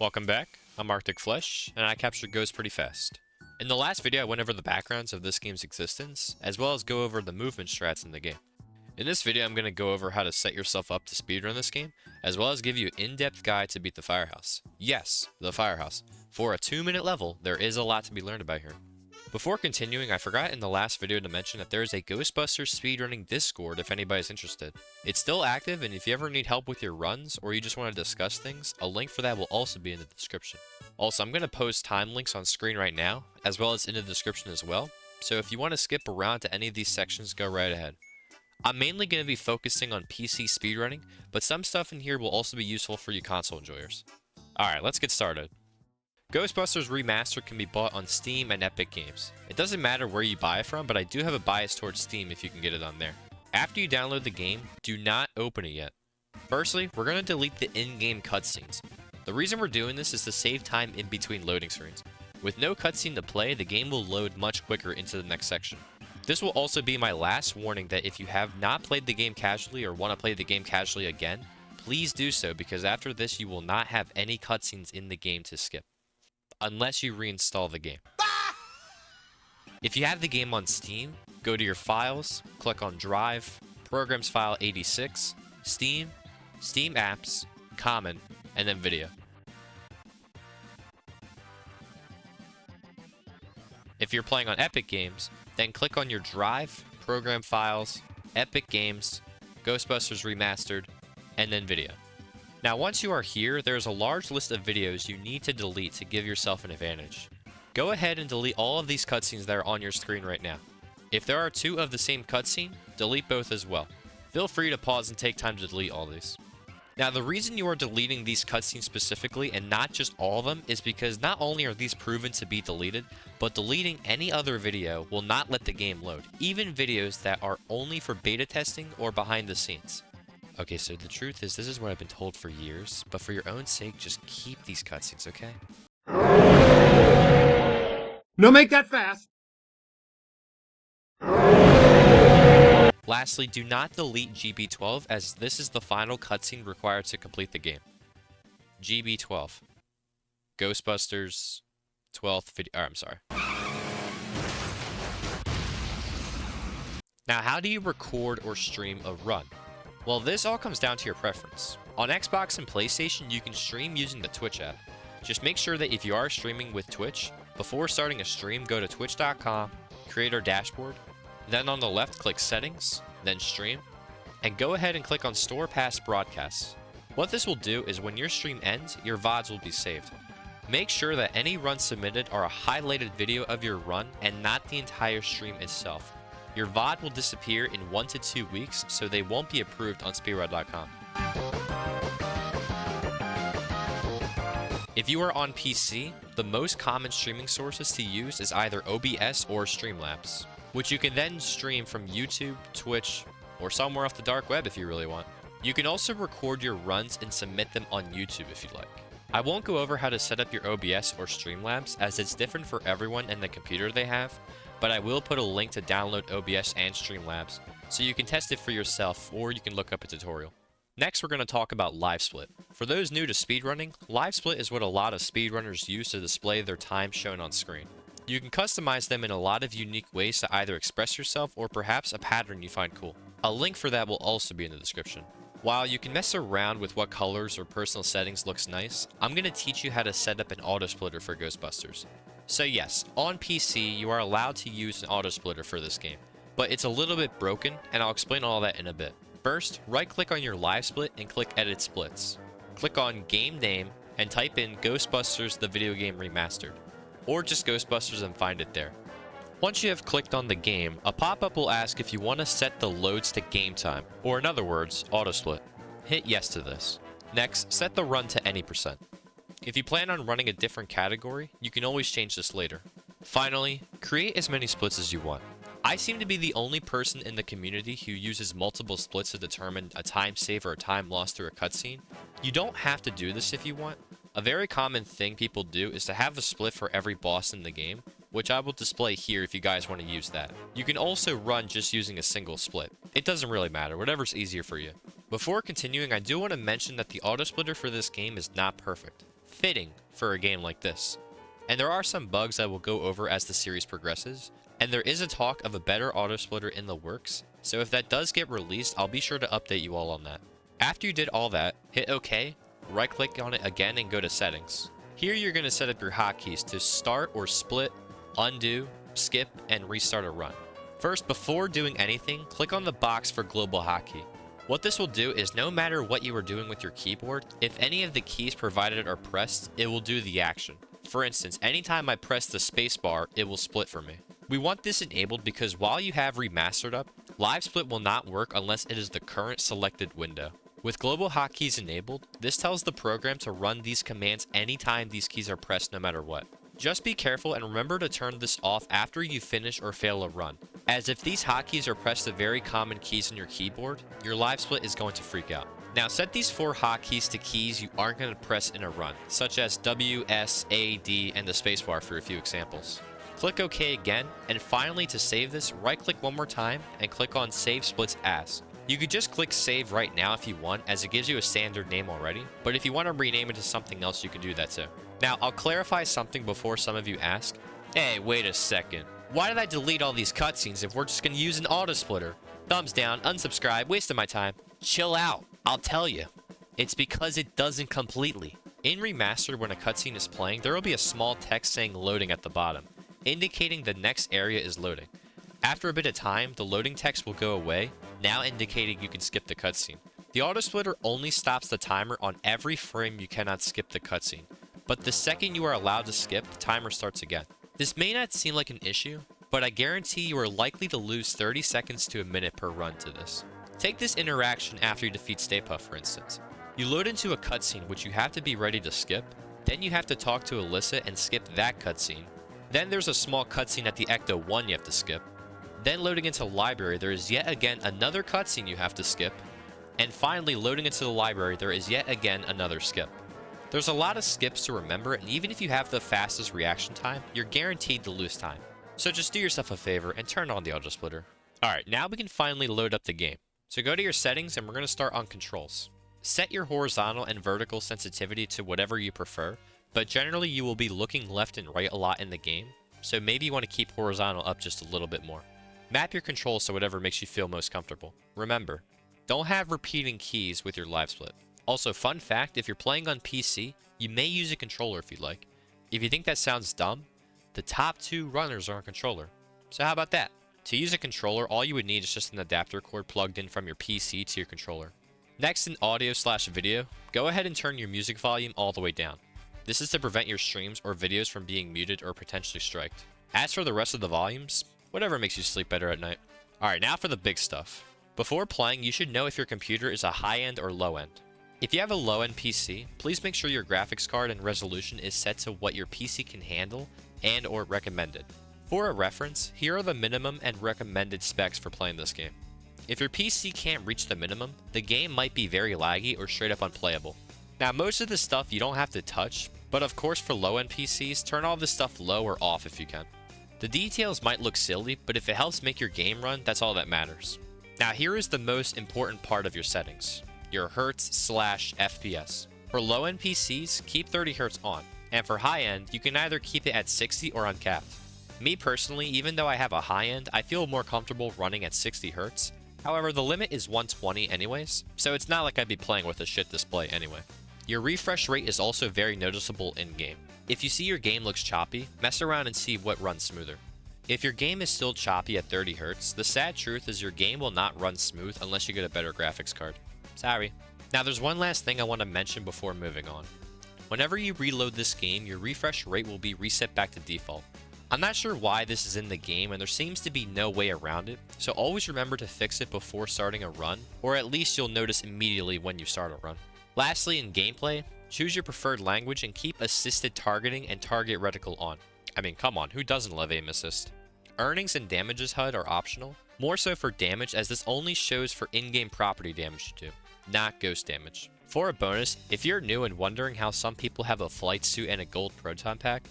Welcome back, I'm Arctic Flesh, and I captured ghosts pretty fast. In the last video I went over the backgrounds of this game's existence, as well as go over the movement strats in the game. In this video I'm going to go over how to set yourself up to speedrun this game, as well as give you an in-depth guide to beat the Firehouse. Yes, the Firehouse. For a 2-minute level, there is a lot to be learned about here. Before continuing, I forgot in the last video to mention that there is a Ghostbusters Speedrunning Discord if anybody's interested. It's still active, and if you ever need help with your runs, or you just want to discuss things, a link for that will also be in the description. Also, I'm going to post time links on screen right now, as well as in the description as well, so if you want to skip around to any of these sections, go right ahead. I'm mainly going to be focusing on PC speedrunning, but some stuff in here will also be useful for you console enjoyers. Alright, let's get started. Ghostbusters Remastered can be bought on Steam and Epic Games. It doesn't matter where you buy it from, but I do have a bias towards Steam if you can get it on there. After you download the game, do not open it yet. Firstly, we're going to delete the in-game cutscenes. The reason we're doing this is to save time in between loading screens. With no cutscene to play, the game will load much quicker into the next section. This will also be my last warning that if you have not played the game casually or want to play the game casually again, please do so, because after this you will not have any cutscenes in the game to skip. Unless you reinstall the game. If you have the game on Steam, go to your files, click on Drive, Programs File 86, Steam, Steam Apps, Common, and then Video. If you're playing on Epic Games, then click on your Drive, Program Files, Epic Games, Ghostbusters Remastered, and then Video. Now once you are here, there is a large list of videos you need to delete to give yourself an advantage. Go ahead and delete all of these cutscenes that are on your screen right now. If there are two of the same cutscene, delete both as well. Feel free to pause and take time to delete all these. Now the reason you are deleting these cutscenes specifically and not just all of them is because not only are these proven to be deleted, but deleting any other video will not let the game load, even videos that are only for beta testing or behind the scenes. Okay, so the truth is, this is what I've been told for years, but for your own sake, just keep these cutscenes, okay? No, make that fast! Lastly, do not delete GB12, as this is the final cutscene required to complete the game. GB12. Ghostbusters 12th video. I'm sorry. Now, how do you record or stream a run? Well, this all comes down to your preference. On Xbox and PlayStation, you can stream using the Twitch app. Just make sure that if you are streaming with Twitch, before starting a stream, go to twitch.com, create our dashboard, then on the left, click Settings, then Stream, and go ahead and click on Store Past Broadcasts. What this will do is when your stream ends, your VODs will be saved. Make sure that any runs submitted are a highlighted video of your run and not the entire stream itself. Your VOD will disappear in 1 to 2 weeks, so they won't be approved on speedrun.com. If you are on PC, the most common streaming sources to use is either OBS or Streamlabs, which you can then stream from YouTube, Twitch, or somewhere off the dark web if you really want. You can also record your runs and submit them on YouTube if you'd like. I won't go over how to set up your OBS or Streamlabs, as it's different for everyone and the computer they have, but I will put a link to download OBS and Streamlabs, so you can test it for yourself, or you can look up a tutorial. Next, we're going to talk about Livesplit. For those new to speedrunning, Livesplit is what a lot of speedrunners use to display their time shown on screen. You can customize them in a lot of unique ways to either express yourself or perhaps a pattern you find cool. A link for that will also be in the description. While you can mess around with what colors or personal settings looks nice, I'm going to teach you how to set up an auto splitter for Ghostbusters. So yes, on PC, you are allowed to use an auto splitter for this game, but it's a little bit broken, and I'll explain all that in a bit. First, right-click on your Livesplit and click Edit Splits. Click on Game Name and type in Ghostbusters the Video Game Remastered, or just Ghostbusters and find it there. Once you have clicked on the game, a pop-up will ask if you want to set the loads to game time, or in other words, auto split. Hit yes to this. Next, set the run to any %. If you plan on running a different category, you can always change this later. Finally, create as many splits as you want. I seem to be the only person in the community who uses multiple splits to determine a time save or a time lost through a cutscene. You don't have to do this if you want. A very common thing people do is to have a split for every boss in the game, which I will display here if you guys want to use that. You can also run just using a single split. It doesn't really matter, whatever's easier for you. Before continuing, I do want to mention that the auto splitter for this game is not perfect. fitting for a game like this. And there are some bugs I will go over as the series progresses, and there is a talk of a better auto-splitter in the works, so if that does get released, I'll be sure to update you all on that. After you did all that, hit OK, right-click on it again and go to Settings. Here you're going to set up your hotkeys to start or split, undo, skip, and restart a run. First, before doing anything, click on the box for global hotkey. What this will do is no matter what you are doing with your keyboard, if any of the keys provided are pressed, it will do the action. For instance, anytime I press the spacebar, it will split for me. We want this enabled because while you have Remastered up, Livesplit will not work unless it is the current selected window. With global hotkeys enabled, this tells the program to run these commands anytime these keys are pressed no matter what. Just be careful and remember to turn this off after you finish or fail a run, as if these hotkeys are pressed the very common keys on your keyboard, your Livesplit is going to freak out. Now set these 4 hotkeys to keys you aren't going to press in a run, such as W, S, A, D, and the spacebar for a few examples. Click OK again, and finally to save this, right-click one more time and click on Save Splits As. You could just click Save right now if you want, as it gives you a standard name already, but if you want to rename it to something else, you can do that too. Now, I'll clarify something before some of you ask. Hey, wait a second. Why did I delete all these cutscenes if we're just going to use an auto-splitter? Thumbs down, unsubscribe, wasting my time. Chill out. I'll tell you. It's because it doesn't completely. In Remastered, when a cutscene is playing, there will be a small text saying loading at the bottom, indicating the next area is loading. After a bit of time, the loading text will go away, now indicating you can skip the cutscene. The auto-splitter only stops the timer on every frame you cannot skip the cutscene, but the second you are allowed to skip, the timer starts again. This may not seem like an issue, but I guarantee you are likely to lose 30 seconds to a minute per run to this. Take this interaction after you defeat Stay Puft, for instance. You load into a cutscene which you have to be ready to skip, then you have to talk to Alyssa and skip that cutscene. Then there's a small cutscene at the Ecto 1 you have to skip. Then loading into the library, there is yet again another cutscene you have to skip. And finally, loading into the library, there is yet again another skip. There's a lot of skips to remember, and even if you have the fastest reaction time, you're guaranteed to lose time. So just do yourself a favor and turn on the auto-splitter. Alright, now we can finally load up the game. So go to your settings and we're going to start on controls. Set your horizontal and vertical sensitivity to whatever you prefer, but generally you will be looking left and right a lot in the game, so maybe you want to keep horizontal up just a little bit more. Map your controls to whatever makes you feel most comfortable. Remember, don't have repeating keys with your Livesplit. Also, fun fact, if you're playing on PC, you may use a controller if you'd like. If you think that sounds dumb, the top 2 runners are on controller. So how about that? To use a controller, all you would need is just an adapter cord plugged in from your PC to your controller. Next, in audio/video, go ahead and turn your music volume all the way down. This is to prevent your streams or videos from being muted or potentially striked. As for the rest of the volumes, whatever makes you sleep better at night. Alright, now for the big stuff. Before playing, you should know if your computer is a high-end or low-end. If you have a low-end PC, please make sure your graphics card and resolution is set to what your PC can handle and or recommended. For a reference, here are the minimum and recommended specs for playing this game. If your PC can't reach the minimum, the game might be very laggy or straight up unplayable. Now most of this stuff you don't have to touch, but of course for low-end PCs, turn all this stuff low or off if you can. The details might look silly, but if it helps make your game run, that's all that matters. Now here is the most important part of your settings, your Hertz/FPS. For low-end PCs, keep 30 Hz on, and for high-end, you can either keep it at 60 or uncapped. Me personally, even though I have a high-end, I feel more comfortable running at 60 Hz. However, the limit is 120 anyways, so it's not like I'd be playing with a shit display anyway. Your refresh rate is also very noticeable in-game. If you see your game looks choppy, mess around and see what runs smoother. If your game is still choppy at 30 Hz, the sad truth is your game will not run smooth unless you get a better graphics card. Sorry. Now there's one last thing I want to mention before moving on. Whenever you reload this game, your refresh rate will be reset back to default. I'm not sure why this is in the game and there seems to be no way around it, so always remember to fix it before starting a run, or at least you'll notice immediately when you start a run. Lastly, in gameplay, choose your preferred language and keep assisted targeting and target reticle on. I mean, come on, who doesn't love aim assist? Earnings and damages HUD are optional, more so for damage as this only shows for in-game property damage you do, not ghost damage. For a bonus, if you're new and wondering how some people have a flight suit and a gold proton pack,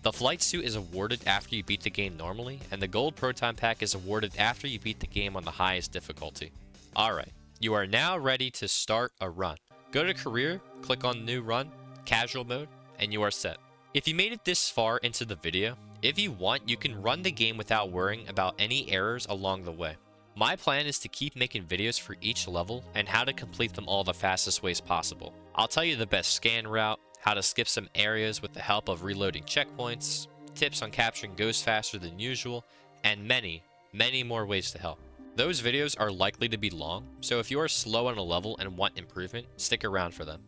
the flight suit is awarded after you beat the game normally, and the gold proton pack is awarded after you beat the game on the highest difficulty. Alright, you are now ready to start a run. Go to career, click on new run, casual mode, and you are set. If you made it this far into the video, if you want, you can run the game without worrying about any errors along the way. My plan is to keep making videos for each level and how to complete them all the fastest ways possible. I'll tell you the best scan route, how to skip some areas with the help of reloading checkpoints, tips on capturing ghosts faster than usual, and many, many more ways to help. Those videos are likely to be long, so if you are slow on a level and want improvement, stick around for them.